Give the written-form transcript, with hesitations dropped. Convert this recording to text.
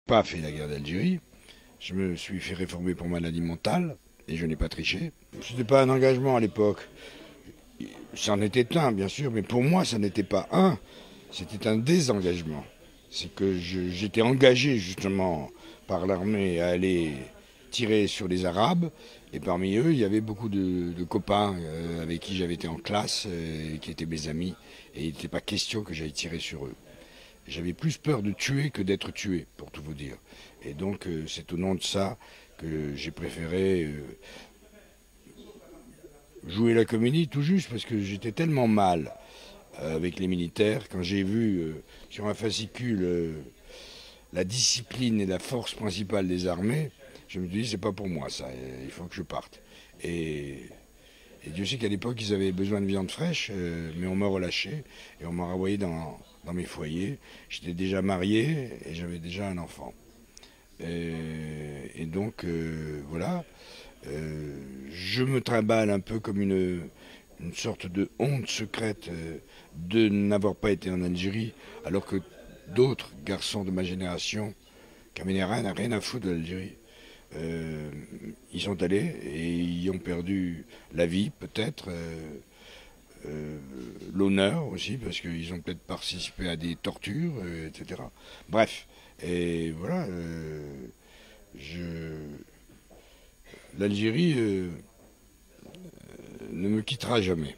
Pas fait la guerre d'Algérie. Je me suis fait réformer pour maladie mentale et je n'ai pas triché. Ce n'était pas un engagement à l'époque. C'en était un, bien sûr, mais pour moi, ça n'était pas un. C'était un désengagement. C'est que j'étais engagé justement par l'armée à aller tirer sur les Arabes. Et parmi eux, il y avait beaucoup de copains avec qui j'avais été en classe, qui étaient mes amis. Et il n'était pas question que j'aille tirer sur eux. J'avais plus peur de tuer que d'être tué, pour tout vous dire. Et donc c'est au nom de ça que j'ai préféré jouer la comédie tout juste, parce que j'étais tellement mal avec les militaires, quand j'ai vu sur un fascicule la discipline et la force principale des armées, je me suis dit c'est pas pour moi ça, il faut que je parte. Et, et Dieu sait qu'à l'époque ils avaient besoin de viande fraîche, mais on m'a relâché et on m'a renvoyé dans mes foyers. J'étais déjà marié et j'avais déjà un enfant. Et donc voilà, je me trimballe un peu comme une sorte de honte secrète de n'avoir pas été en Algérie, alors que d'autres garçons de ma génération, qui n'avaient rien à foutre de l'Algérie, euh, ils sont allés et ils ont perdu la vie peut-être, l'honneur aussi, parce qu'ils ont peut-être participé à des tortures, etc. Bref, et voilà, je... l'Algérie ne me quittera jamais.